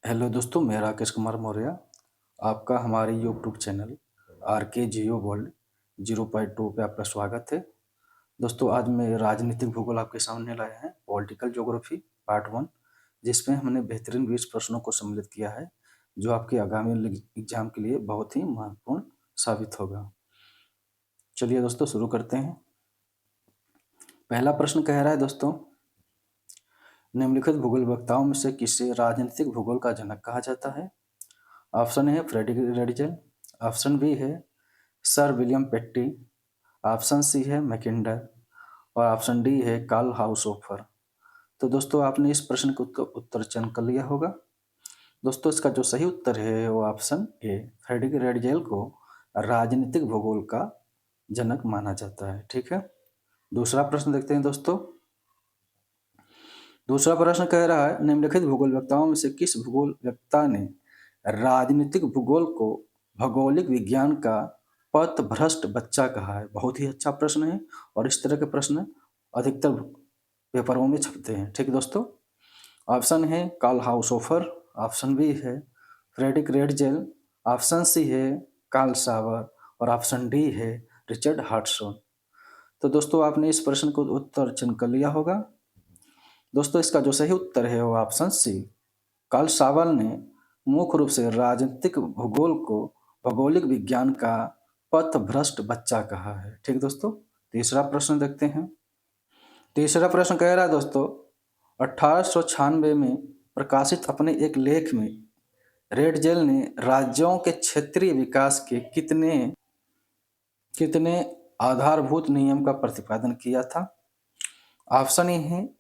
Hello दोस्तों, मैं राकेश कुमार मौर्य। आपका हमारे यूट्यूब चैनल आर के जियो वर्ल्ड 0.2 पे आपका स्वागत है। दोस्तों, आज मैं राजनीतिक भूगोल आपके सामने लाया है, पॉलिटिकल ज्योग्राफी पार्ट 1, जिसमें हमने बेहतरीन 20 प्रश्नों को सम्मिलित किया है, जो आपके आगामी एग्जाम के लिए बहुत ही महत्वपूर्ण साबित होगा। चलिए दोस्तों, शुरू करते हैं। पहला प्रश्न कह रहा है दोस्तों, निम्नलिखित भूगोल वक्ताओं में से किसे राजनीतिक भूगोल का जनक कहा जाता है? ऑप्शन ए है फ्रेडरिक रेडिजल, ऑप्शन बी है sir William Petty, option C है मैकिंडर और ऑप्शन डी है कार्ल हाउसहोफर। तो दोस्तों, आपने इस प्रश्न का उत्तर चयन कर लिया होगा। दोस्तों, इसका जो सही उत्तर है वो ऑप्शन ए फ्रेडरिक रेडिजल को राजनीतिक भूगोल का जनक माना जाता है। ठीक है, दूसरा प्रश्न देखते हैं दोस्तों। दूसरा प्रश्न कह रहा है, निम्नलिखित भूगोल वक्ताओं में से किस भूगोल वक्ता ने राजनीतिक भूगोल को भौगोलिक विज्ञान का पथभ्रष्ट बच्चा कहा है? बहुत ही अच्छा प्रश्न है और इस तरह के प्रश्न अधिकतर पेपरों में छपते हैं। ठीक दोस्तों, ऑप्शन है कार्ल हाउसहोफर, ऑप्शन बी है फ्रेडरिक रेडजेल, ऑप्शन सी है कार्ल सावर और ऑप्शन डी है रिचर्ड हार्टसॉन। तो दोस्तों, आपने इस प्रश्न को उत्तर चयन कर लिया होगा। दोस्तों, इसका जो सही उत्तर है वो ऑप्शन सी कार्ल सावर ने मुख्य रूप से राजनीतिक भूगोल को भौगोलिक विज्ञान का पथभ्रष्ट बच्चा कहा है। ठीक दोस्तों, तीसरा प्रश्न देखते हैं। तीसरा प्रश्न कह रहा है दोस्तों, 1896 में प्रकाशित अपने एक लेख में रेडजेल ने राज्यों के क्षेत्रीय विकास के कितने कितने आधारभूत नियम का प्रतिपादन किया था? ऑप्शन ए है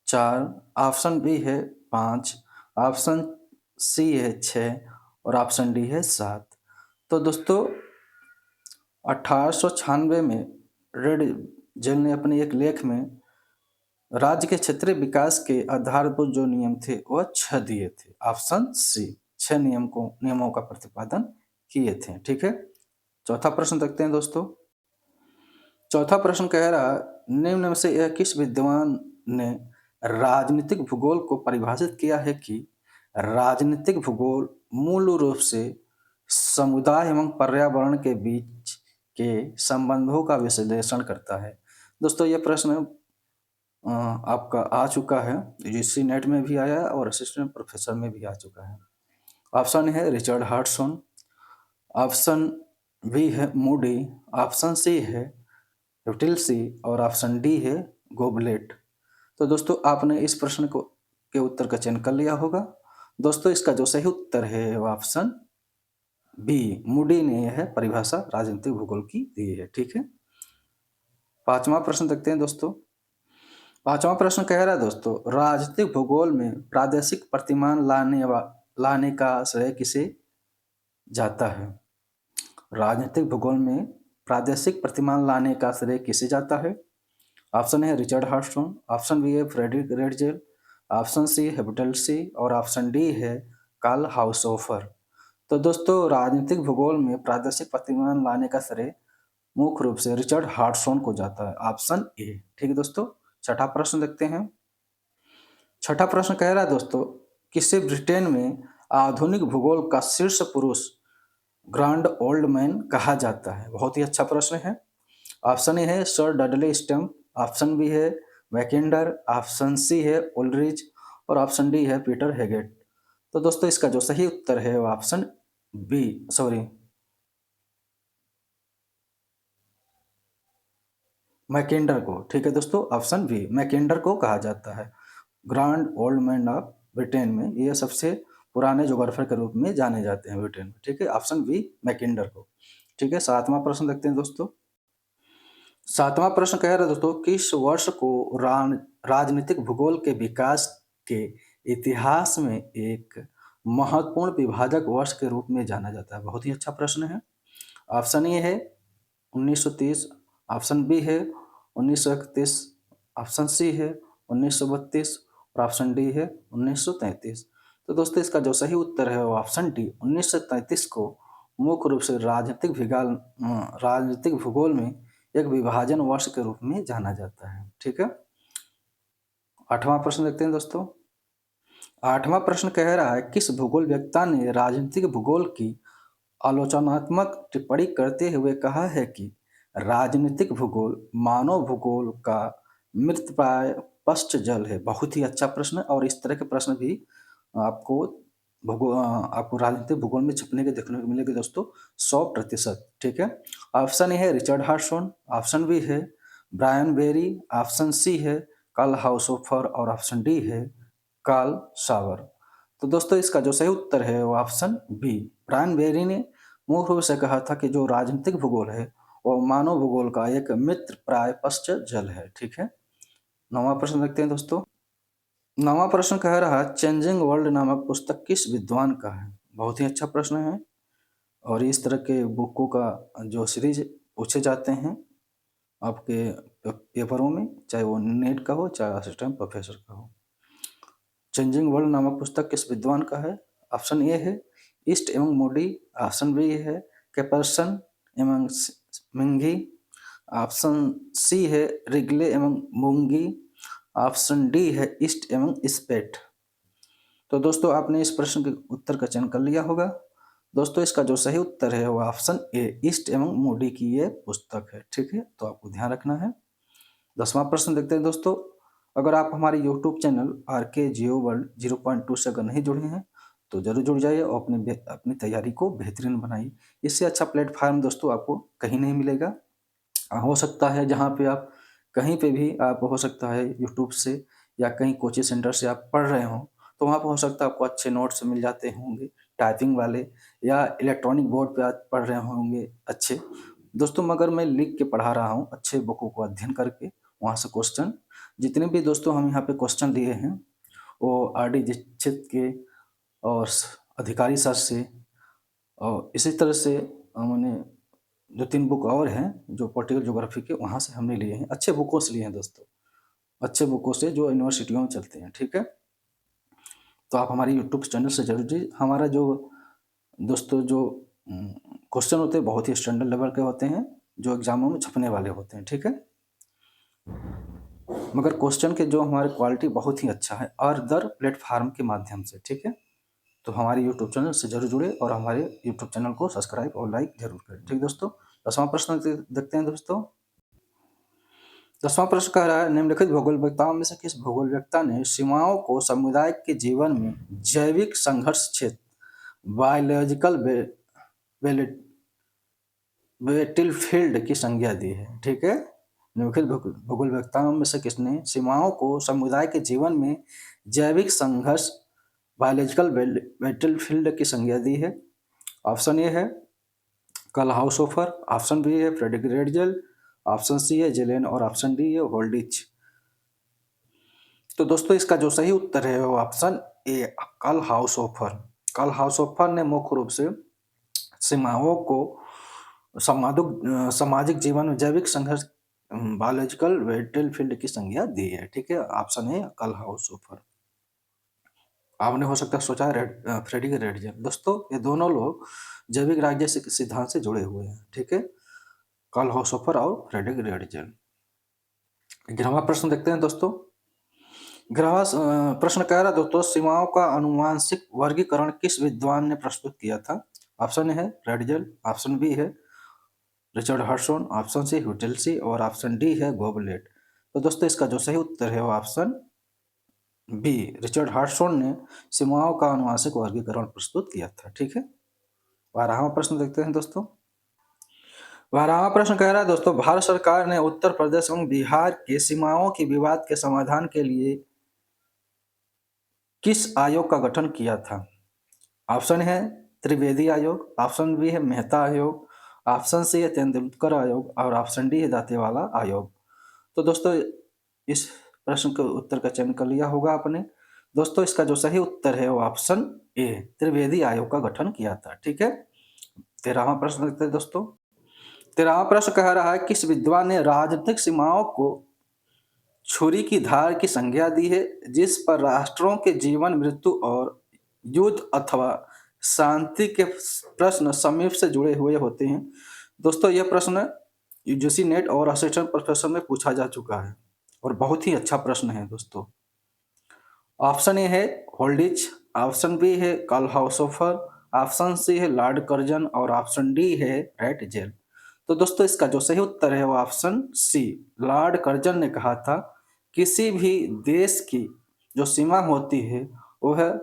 4, ऑप्शन बी है 5, ऑप्शन सी है 6 और ऑप्शन डी है 7। तो दोस्तों, 1896 में रेड जेल ने अपने एक लेख में राज्य के क्षेत्रीय विकास के आधारभूत जो नियम थे वह 6 दिए थे। ऑप्शन सी 6 नियमों का प्रतिपादन किए थे। ठीक है, चौथा प्रश्न देखते हैं दोस्तों। चौथा प्रश्न कह रहा, निम्न में से यह किस विद्वान ने राजनीतिक भूगोल को परिभाषित किया है कि राजनीतिक भूगोल मूल रूप से समुदाय एवं पर्यावरण के बीच के संबंधों का विश्लेषण करता है? दोस्तों, यह प्रश्न आपका आ चुका है, यूजीसी नेट में भी आया और असिस्टेंट प्रोफेसर में भी आ चुका है। ऑप्शन है रिचर्ड हार्टसॉन, ऑप्शन बी है मूडी, ऑप्शन सी है यूटिल्सी और ऑप्शन डी है गोबलेट। तो दोस्तों, आपने इस प्रश्न को के उत्तर का चयन कर लिया होगा। दोस्तों, इसका जो सही उत्तर है वो ऑप्शन बी मूडी ने यह परिभाषा राजनीतिक भूगोल की दी है। ठीक है, पांचवा प्रश्न देखते हैं दोस्तों। पांचवा प्रश्न कह रहा है दोस्तों, राजनीतिक भूगोल में प्रादेशिक प्रतिमान लाने का श्रेय किसे जाता है? राजनीतिक भूगोल में प्रादेशिक प्रतिमान लाने का श्रेय किसे जाता है? ऑप्शन है रिचर्ड हार्टसॉन, ऑप्शन बी है फ्रेडरिक रेडजेल, ऑप्शन सी है यूटिल्सी और ऑप्शन डी है कार्ल हाउसहोफर। तो दोस्तों, राजनीतिक भूगोल में प्रादेशिक प्रतिमान लाने का श्रेय मुख्य रूप से रिचर्ड हार्टसॉन को जाता है। ऑप्शन ए। ठीक है दोस्तों, छठा प्रश्न देखते हैं। छठा प्रश्न कह रहा है दोस्तों, किसे ब्रिटेन में आधुनिक भूगोल का शीर्ष पुरुष ग्रैंड ओल्ड मैन कहा जाता है? बहुत ही अच्छा प्रश्न है। ऑप्शन ए है sir Dudley Stamp, option B है मैकिंडर, ऑप्शन सी है उलरिच और ऑप्शन डी है पीटर हेगेट। तो दोस्तों, इसका जो सही उत्तर है वो ऑप्शन बी मैकिंडर को। ठीक है दोस्तों, ऑप्शन बी मैकिंडर को कहा जाता है grand old man of Britain में। ये सबसे पुराने जोग्राफर के रूप में जाने जाते हैं ब्रिटेन में। ठीक है, ऑप्शन बी मैकिंडर को। ठीक है, सातवां प्रश्न देखते हैं दोस्तों। सातवां प्रश्न कह रहा है दोस्तों, किस वर्ष को राजनीतिक भूगोल के विकास के इतिहास में एक महत्वपूर्ण विभाजक वर्ष के रूप में जाना जाता है? बहुत ही अच्छा प्रश्न है। ऑप्शन ए है 1930, ऑप्शन बी है 1931, ऑप्शन सी है 1932 और ऑप्शन डी है 1933। तो दोस्तों, इसका जो सही उत्तर है वो ऑप्शन डी 1933 को मुख्य रूप से राजनीतिक भूगोल में एक विभाजन वर्ष के रूप में जाना जाता है। ठीक है, आठवां प्रश्न देखते हैं दोस्तों। 8वां प्रश्न कह रहा है, किस भूगोलवेत्ता ने राजनीतिक भूगोल की आलोचनात्मक टिप्पणी करते हुए कहा है कि राजनीतिक भूगोल मानव भूगोल का मृतप्राय पश्च जल है। बहुत ही अच्छा प्रश्न है और इस तरह के प्रश्न भी आपको आपको राजनीतिक भूगोल में छपने के देखने को मिलेंगे दोस्तों, 100%। ठीक है। ऑप्शन ए है रिचर्ड हार्टसन, ऑप्शन बी है ब्रायन बेरी, ऑप्शन सी है कार्ल हाउसहोफर और ऑप्शन डी है कार्ल सावर। तो दोस्तों इसका जो सही उत्तर है वो ऑप्शन बी, ब्रायन बेरी ने मूल रूप से कहा था कि जो राजनीतिक भूगोल है वो मानव भूगोल का एक मित्र प्राय पश्च जल है। ठीक है। 9वां प्रश्न देखते हैं दोस्तों। 9वां प्रश्न कह रहा है, चेंजिंग वर्ल्ड नामक पुस्तक किस विद्वान का है। बहुत ही अच्छा प्रश्न है और इस तरह के बुकों का जो सीरीज पूछे जाते हैं आपके पेपरों में, चाहे वो नेट का हो चाहे असिस्टेंट प्रोफेसर का हो। चेंजिंग वर्ल्ड नामक पुस्तक किस विद्वान का है। ऑप्शन ए है ईस्ट एवं मोडी, ऑप्शन बी है कैपर्सन एवं मिंगी, ऑप्शन सी है रिगले एवं मुंगी, ऑप्शन डी है ईस्ट एवं स्पेट। तो दोस्तों आपने इस प्रश्न के उत्तर का चयन कर लिया होगा। दोस्तों इसका जो सही उत्तर है वो ऑप्शन ए ईस्ट एवं मोडी की ये पुस्तक है। ठीक है, तो आपको ध्यान रखना है। 10वां प्रश्न देखते हैं दोस्तों। अगर आप हमारे यूट्यूब चैनल RK जियो वर्ल्ड 0.2 से अगर नहीं जुड़े हैं तो जरूर जुड़ जाइए और अपनी तैयारी को बेहतरीन बनाइए। इससे अच्छा प्लेटफार्म दोस्तों आपको कहीं नहीं मिलेगा। हो सकता है जहाँ पे आप कहीं पे भी आप हो सकता है यूट्यूब से या कहीं कोचिंग सेंटर से आप पढ़ रहे हों तो वहाँ पर हो सकता है आपको अच्छे नोट्स मिल जाते होंगे टाइपिंग वाले, या इलेक्ट्रॉनिक बोर्ड पे आप पढ़ रहे होंगे अच्छे दोस्तों। मगर मैं लिख के पढ़ा रहा हूँ अच्छे बुकों को अध्ययन करके, वहाँ से क्वेश्चन जितने भी दोस्तों हम यहाँ पे क्वेश्चन दिए हैं वो RD दीक्षित के और अधिकारी सर से, और इसी तरह से मैंने 2-3 बुक और हैं जो पॉलिटिकल ज्योग्राफी के, वहाँ से हमने लिए हैं, अच्छे बुकों से लिए हैं दोस्तों, अच्छे बुकों से जो यूनिवर्सिटियों में चलते हैं। ठीक है, तो आप हमारे यूट्यूब चैनल से जरूर जी। हमारा जो दोस्तों जो क्वेश्चन होते हैं बहुत ही स्टैंडर्ड लेवल के होते हैं जो एग्जामों में छपने वाले होते हैं। ठीक है, मगर क्वेश्चन के जो हमारे क्वालिटी बहुत ही अच्छा है और अदर प्लेटफार्म के माध्यम से। ठीक है, तो हमारे यूट्यूब चैनल से जरूर जुड़े और हमारे यूट्यूब चैनल को सब्सक्राइब और लाइक जरूर करें। ठीक दोस्तों, 10वां प्रश्न देखते हैं दोस्तों। 10वां प्रश्न कह रहा है, निम्नलिखित भूगोलवेत्ताओं में से किस भूगोलवेत्ता ने सीमाओं को समुदाय के जीवन में जैविक संघर्ष क्षेत्र बायोलॉजिकल बेटिलफील्ड की संज्ञा दी है। ठीक है, निम्नलिखित भूगोलवेत्ताओं में से किसने सीमाओं को समुदाय के जीवन में जैविक संघर्ष बायोलॉजिकल बेटिलफील्ड की संज्ञा दी है। ऑप्शन ए है कार्ल हाउसहोफर, ऑप्शन बी है फ्रेडरिक रेडजल, ऑप्शन सी है जेलेन और ऑप्शन डी है होल्डिच। तो दोस्तों इसका जो सही उत्तर है वो ऑप्शन ए कार्ल हाउसहोफर। कार्ल हाउसहोफर ने मुख्य रूप से सीमाओं को सामाजिक जीवन में जैविक संघर्ष बायोलॉजिकल बेटिलफील्ड की संज्ञा दी है। ठीक है, ऑप्शन ए कार्ल हाउसहोफर। आपने हो सकता है सोचा फ्रेडरिक रेडजल। दोस्तों ये दोनों लोग जैविक राज्य से सिद्धांत से जुड़े हुए हैं। ठीक है, कार्ल हाउसहोफर और फ्रेडरिक रेडजल। 11वां प्रश्न देखते हैं दोस्तों। 11वां प्रश्न कह रहा दोस्तों, सीमाओं का अनुवांशिक वर्गीकरण किस विद्वान ने प्रस्तुत किया था। ऑप्शन ए है रेडजल, ऑप्शन बी है रिचर्ड हार्टसन, ऑप्शन सी हुटेल्सी और ऑप्शन डी है गोबलेट। तो दोस्तों इसका जो सही उत्तर है वो ऑप्शन बी रिचर्ड हार्टसन ने सीमाओं का अनुवांशिक वर्गीकरण प्रस्तुत किया था। ठीक है, 12वां प्रश्न देखते हैं दोस्तों। 12वां प्रश्न कह रहा है दोस्तों, भारत सरकार ने उत्तर प्रदेश एवं बिहार के सीमाओं की विवाद के समाधान के लिए किस आयोग का गठन किया था। ऑप्शन है त्रिवेदी आयोग, ऑप्शन बी है मेहता आयोग, ऑप्शन सी है तेंदुलकर आयोग और ऑप्शन डी है दांतेवाला आयोग। तो दोस्तों इस प्रश्न के उत्तर का चयन कर लिया होगा आपने। दोस्तों इसका जो सही उत्तर है वो ऑप्शन ए त्रिवेदी आयोग का गठन किया था। ठीक है, 13वां प्रश्न देखते हैं दोस्तों। 13वां प्रश्न कह रहा है, किस विद्वान ने राजनीतिक सीमाओं को छुरी की धार की संज्ञा दी है जिस पर राष्ट्रों के जीवन मृत्यु और युद्ध अथवा शांति के प्रश्न समीप से जुड़े हुए होते हैं। दोस्तों यह प्रश्न यूजीसी नेट और असिस्टेंट प्रोफेसर में पूछा जा चुका है और बहुत ही अच्छा प्रश्न है दोस्तों। ऑप्शन ए है होल्डिच, ऑप्शन बी है कार्ल हाउसहोफर, ऑप्शन सी है लॉर्ड कर्जन और ऑप्शन डी है रेड जेल। तो दोस्तों इसका जो सही उत्तर है वो ऑप्शन सी, लॉर्ड कर्जन ने कहा था किसी भी देश की जो सीमा होती है वह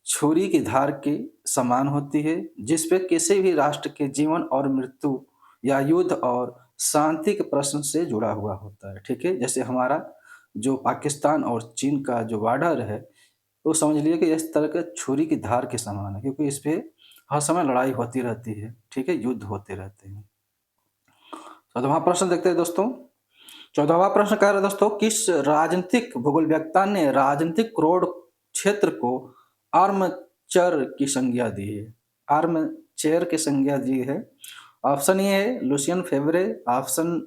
छुरी की धार के समान होती है, जिस पे किसी भी राष्ट्र के जीवन और मृत्यु या युद्ध और शांति के प्रश्न से जुड़ा हुआ होता है। ठीक है, जैसे हमारा जो पाकिस्तान और चीन का जो बॉर्डर है तो समझ लीजिए कि इस तरह के छुरी की धार के समान है, क्योंकि इस पे हर समय लड़ाई होती रहती है। ठीक है, युद्ध होते रहते हैं। 14वां प्रश्न देखते हैं दोस्तों। 14वां प्रश्न कह रहा है दोस्तों, किस राजनीतिक भूगोलवेत्ता ने राजनीतिक क्रोड क्षेत्र को आर्मचर की संज्ञा दी है? आर्मचेयर की संज्ञा दी है। ऑप्शन ए है लुसियन फेवरे, ऑप्शन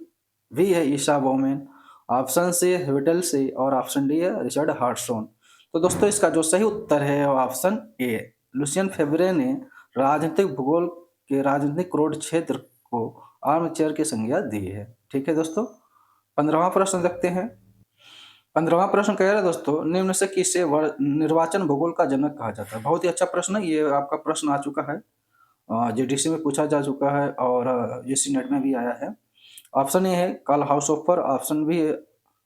बी है ईशा बोमेन, ऑप्शन सी है विटल से और ऑप्शन डी है रिचर्ड हार्टसोन। तो दोस्तों इसका जो सही उत्तर है वो ऑप्शन ए, लुसियन फेवरे ने राजनीतिक भूगोल के राजनीतिक क्रोड क्षेत्र को आर्मचेयर की संज्ञा दी है। ठीक है दोस्तों, 15वां प्रश्न देखते हैं। 15वां प्रश्न कह रहा है दोस्तों, निम्न से किसे निर्वाचन भूगोल का जनक कहा जाता है? बहुत ही अच्छा प्रश्न है, ये आपका प्रश्न आ चुका है, जीडीसी में पूछा जा चुका है और यूसी नेट में भी आया है। ऑप्शन ए है कार्ल हाउसहोफर, ऑप्शन बी है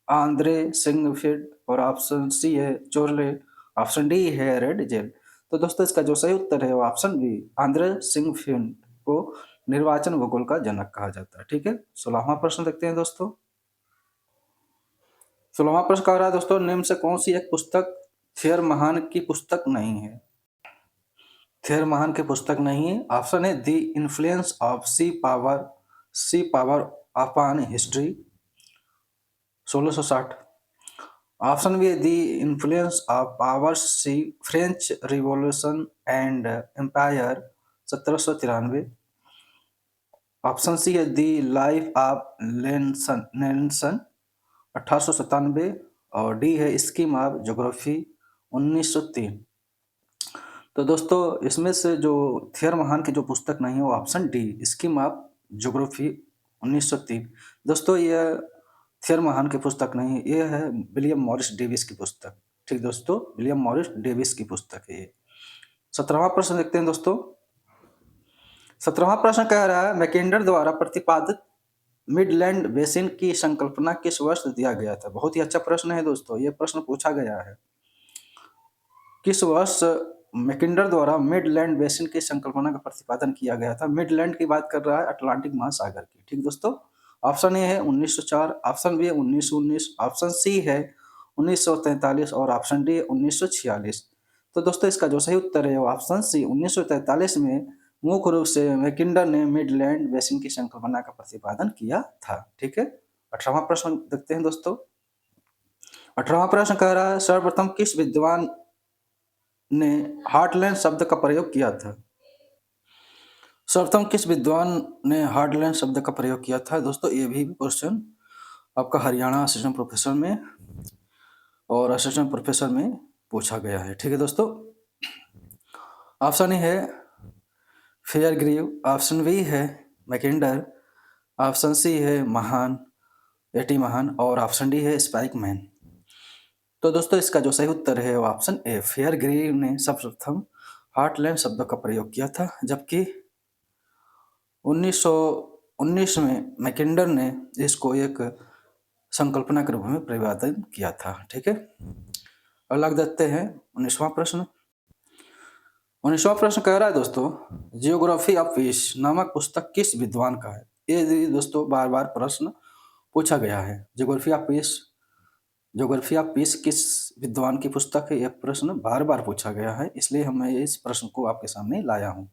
आंद्रे सिंगफील्ड और ऑप्शन सी है चोरले, ऑप्शन डी है रेड जेल। तो दोस्तों इसका जो सही उत्तर है वो ऑप्शन बी, आंद्रे सिंगफील्ड को निर्वाचन भूगोल का जनक कहा जाता है। ठीक है, 16वां प्रश्न देखते हैं दोस्तों। 16वां प्रश्न कह रहा है दोस्तों, निम्न से कौन सी एक पुस्तक थेयर महान की पुस्तक नहीं है? थेयर महान की पुस्तक नहीं है। ऑप्शन है the influence of sea power upon history 1660, option B है the influence of power sea French revolution and empire 1793, option C है द लाइफ ऑफ नेल्सन 1897 और डी है स्कीम ऑफ ज्योग्राफी 1903। तो दोस्तों इसमें से जो थेयर महान की जो पुस्तक नहीं है वो option D, scheme of geography 1903। दोस्तों ये थेयर महान की पुस्तक नहीं है, ये है विलियम मॉरिस डेविस की पुस्तक। ठीक दोस्तों, विलियम मॉरिस डेविस की पुस्तक है ये। 17वां प्रश्न देखते हैं दोस्तों। 17वां प्रश्न कह रहा है, मैकेंडर द्वारा प्रतिपादित मिडलैंड बेसिन की संकल्पना किस वर्ष दिया गया था? बहुत ही अच्छा प्रश्न है दोस्तों, ये प्रश्न पूछा गया है। किस वर्ष मैकेंडर द्वारा मिडलैंड बेसिन की संकल्पना का प्रतिपादन किया गया था? मिडलैंड की बात कर रहा है अटलांटिक महासागर की। ठीक दोस्तों, ऑप्शन ए है 1904, ऑप्शन बी है 1919, ऑप्शन सी है 1943 और ऑप्शन डी है 1946। तो दोस्तों इसका जो सही उत्तर है वो ऑप्शन सी 1943 में मुख्य रूप से मैकेंडर ने मिडलैंड बेसिन की संकल्पना का प्रतिपादन किया था। ठीक है, 18वां प्रश्न देखते हैं दोस्तों। 18वां प्रश्न कह रहा है, सर्वप्रथम किस विद्वान ने हार्टलैंड शब्द का प्रयोग किया था? सर्वप्रथम किस विद्वान ने हार्टलैंड शब्द का प्रयोग किया था? दोस्तों ये भी क्वेश्चन आपका हरियाणा असिस्टेंट प्रोफेसर में और असिस्टेंट प्रोफेसर में पूछा गया है। ठीक है दोस्तों, ऑप्शन ए है फेयरग्रीव, ऑप्शन बी है मैकेंडर, ऑप्शन सी है एटी महान और ऑप्शन डी है स्पाइकमैन। तो दोस्तों इसका जो सही उत्तर है वो ऑप्शन ए, फेयरग्रीव ने सर्वप्रथम हार्टलैंड शब्द का प्रयोग किया था, जबकि 1919 में मैकेंडर ने इसको एक संकल्पना के रूप में प्रतिपादन किया था। ठीक है, अगला देखते हैं 19वां प्रश्न। 19वां प्रश्न कह रहा है दोस्तों, जियोग्राफी ऑफ पीस नामक पुस्तक किस विद्वान का है? ये दोस्तों बार बार प्रश्न पूछा गया है। ज्योग्राफी ऑफ पीस किस विद्वान की पुस्तक है? यह प्रश्न बार बार पूछा गया है, इसलिए मैं इस प्रश्न को आपके सामने लाया हूँ।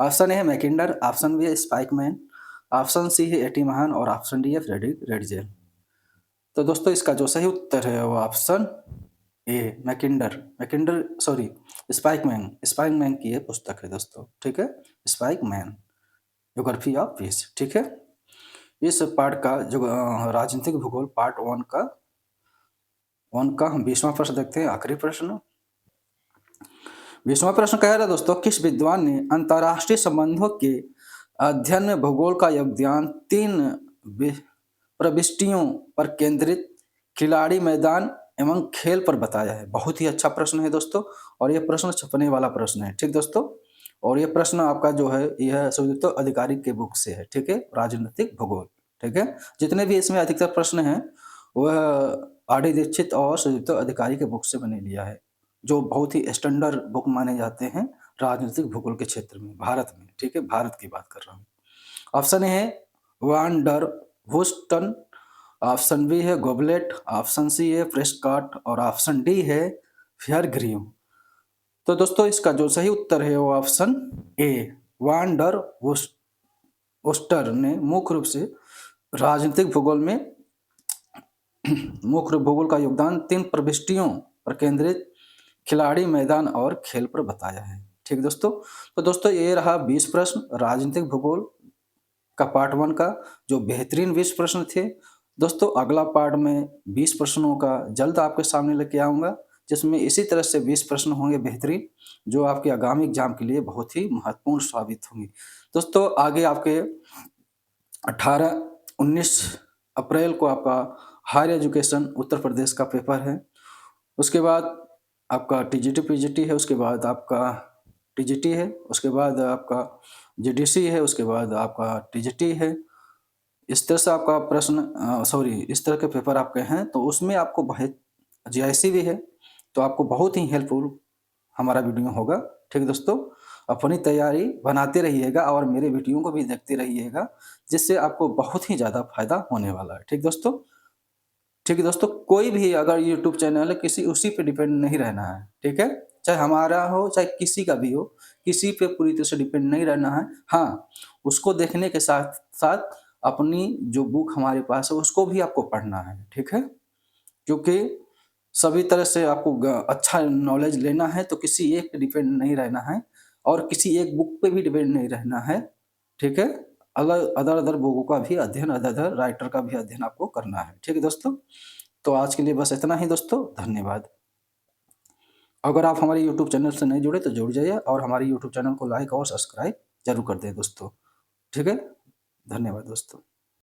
ऑप्शन ए है मैकेंडर, ऑप्शन बी है स्पाइकमैन, ऑप्शन सी है एटी महान और ऑप्शन डी है फ्रेडरिक रेडजेल। तो दोस्तों इसका जो सही उत्तर है वो ऑप्शन ए, स्पाइकमैन की ये पुस्तक है दोस्तों। ठीक है, स्पाइकमैन ज्योग्राफी ऑफ पीस। ठीक है, इस पार्ट का जो राजनीतिक भूगोल पार्ट वन का हम 20वां प्रश्न देखते हैं, आखिरी प्रश्न। 20वां प्रश्न कह रहा है दोस्तों, किस विद्वान ने अंतर्राष्ट्रीय संबंधों के अध्ययन में भूगोल का योगदान 3 प्रविष्टियों पर केंद्रित, खिलाड़ी मैदान, एवं खेल पर बताया है। बहुत ही अच्छा प्रश्न है दोस्तों, और ये प्रश्न छपने वाला प्रश्न है, ठीक दोस्तों। और ये प्रश्न आपका जो है यह सुदीप्तो अधिकारी के बुक से है, ठीक है, राजनीतिक भूगोल, ठीक है। जितने भी इसमें अधिकतर प्रश्न हैं वह आर डी दीक्षित और सुदीप्तो अधिकारी के बुक से मैंने लिया है, जो बहुत ही स्टैंडर्ड बुक माने जाते हैं राजनीतिक भूगोल के क्षेत्र में, भारत में, ठीक है, भारत की बात कर रहा हूँ। ऑप्शन ए है वान डर वुस्टन, ऑप्शन बी है गोबलेट, ऑप्शन सी है प्रेस्कॉट और ऑप्शन डी है फियरग्रीव। तो दोस्तों इसका जो सही उत्तर है वो ऑप्शन ए वान डर वुस्टर ने मुख्य रूप से राजनीतिक भूगोल में मुख्य भूगोल का योगदान 3 प्रविष्टियों पर केंद्रित खिलाड़ी, मैदान और खेल पर बताया है। ठीक दोस्तों, तो दोस्तों ये रहा 20 प्रश्न राजनीतिक भूगोल का पार्ट 1 का, जो बेहतरीन 20 प्रश्न थे। दोस्तों अगला पार्ट में 20 प्रश्नों का जल्द आपके सामने लेके आऊँगा, जिसमें इसी तरह से 20 प्रश्न होंगे बेहतरीन, जो आपके आगामी एग्जाम के लिए बहुत ही महत्वपूर्ण साबित होंगी। दोस्तों आगे आपके 18-19 अप्रैल को आपका हायर एजुकेशन उत्तर प्रदेश का पेपर है। उसके बाद आपका टीजीटी पीजीटी है, उसके बाद आपका टीजीटी है, उसके बाद आपका जीडीसी है, उसके बाद आपका टीजीटी है। इस तरह से आपका प्रश्न इस तरह के पेपर आपके हैं, तो उसमें आपको बहुत जीआईसी भी है, तो आपको बहुत ही हेल्पफुल हमारा वीडियो होगा। ठीक है दोस्तों, अपनी तैयारी बनाते रहिएगा और मेरे वीडियो को भी देखते रहिएगा, जिससे आपको बहुत ही ज़्यादा फायदा होने वाला है। ठीक दोस्तों, ठीक है दोस्तों, कोई भी अगर यूट्यूब चैनल है किसी उसी पे डिपेंड नहीं रहना है, ठीक है, चाहे हमारा हो चाहे किसी का भी हो, किसी पे पूरी तरह से डिपेंड नहीं रहना है। हाँ, उसको देखने के साथ साथ अपनी जो बुक हमारे पास है उसको भी आपको पढ़ना है, ठीक है, क्योंकि सभी तरह से आपको अच्छा नॉलेज लेना है, तो किसी एक पे डिपेंड नहीं रहना है और किसी एक बुक पे भी डिपेंड नहीं रहना है, ठीक है। अलग अदर अदर बुकों का भी अध्ययन, अदर अदर राइटर का भी अध्ययन आपको करना है, ठीक है दोस्तों। तो आज के लिए बस इतना ही दोस्तों, धन्यवाद। अगर आप हमारे यूट्यूब चैनल से नहीं जुड़े तो जुड़ जाइए और हमारे यूट्यूब चैनल को लाइक और सब्सक्राइब जरूर कर दें दोस्तों, ठीक है। धन्यवाद दोस्तों।